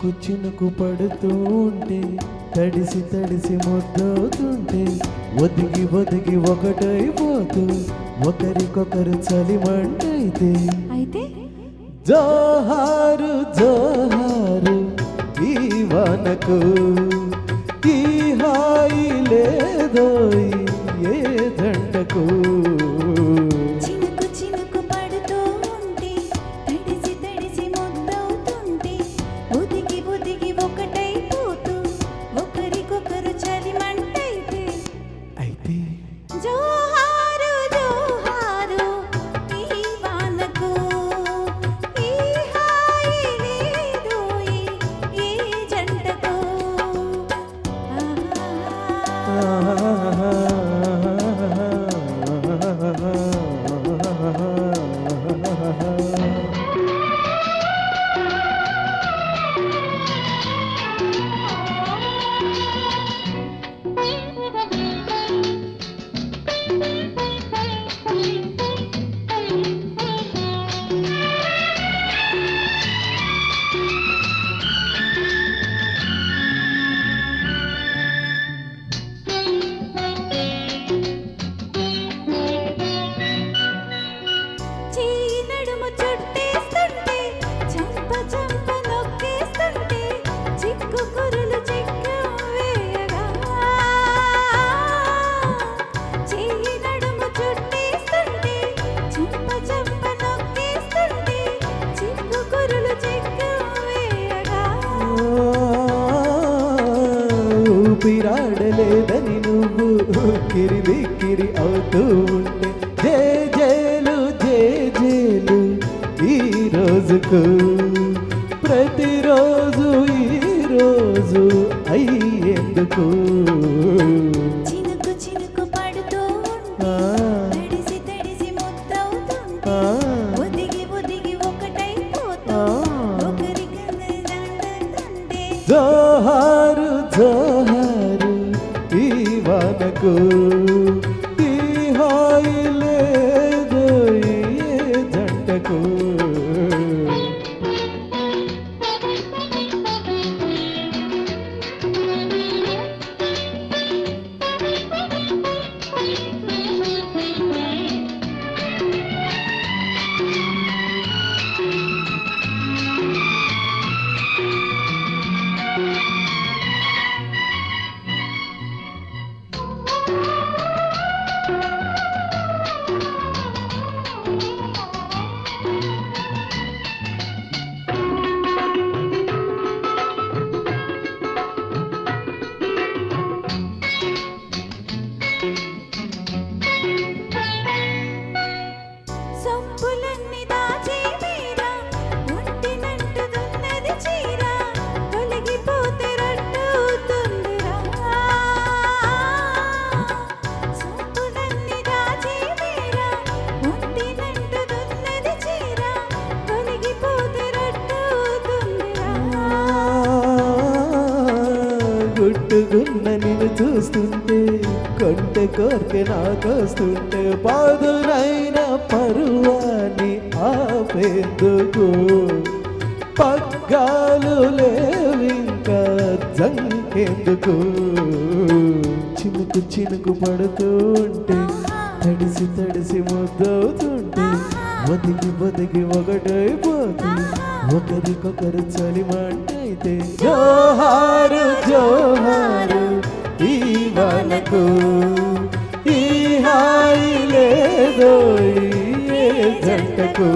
చినుకు చినుకు పడుతూ ఉంటే తడిసి తడిసి ముద్దవుతుంటే ఒదిగి ఒదిగి ఒకటైపోతూ ఒకరికొకరు చలిమంటైతే అయితే జోహారు జోహారు ఈ వానకు ఈ హాయి లేదోయ్ ఏ జంటకు చినుకు చినుకు పడుతూ ఉంటే తడిసి తడిసి ముద్దవుతుంటే ఒదిగి ఒదిగి ఒకటైపోతూ ఒకరికొకరు చలిమంటైతే అయితే జోహారు జోహారు ఈ వానకు ఈ హాయి లేదోయ్ ఏ జంటకు ఊపిరాడలేదని నువ్వు కిరిబిక్కిరి అవుతూ ఉంటే జేజేలు జేజేలు ఈ రోజుకు ప్రతిరోజు ఈ రోజు అయ్యేందుకు చినుకు చినుకు పడుతూ తడిసి తడిసి ముద్దవుతుంటే ఒదిగి ఒదిగి ఒకటైపోతూ ఒకరికొకరు దండదండే జోహారు జోహారు ఈ వానకు ఈ హాయి లేదోయ్ ఏ జంటకు సొంపులన్నీ దాచి మీరా ఒంటినంటుదున్నది చీర తొలగిపోతే రట్టవుతుందిరా సొంపులన్నీ దాచి మీరా ఒంటినంటుదున్నది చీర తొలగిపోతే రట్టవుతుందిరా గుట్టుగున్న నిన్ను చూస్తుంటే కొంటె కోర్కె నాకొస్తుంటే పాదురైన పరువాన్ని ఆపేందుకు పగ్గాలు లేవింకా జంకెందుకు చినుకు చినుకు పడుతూ ఉంటే తడిసి తడిసి ముద్దవుతుంటే ఒదిగి ఒదిగి ఒకటైపోతే ఒకరికొకరు చలిమంటైతే జోహారు జోహారు ఈ వానకు ఈ హాయి లేదోయ్ ఏ జంటకు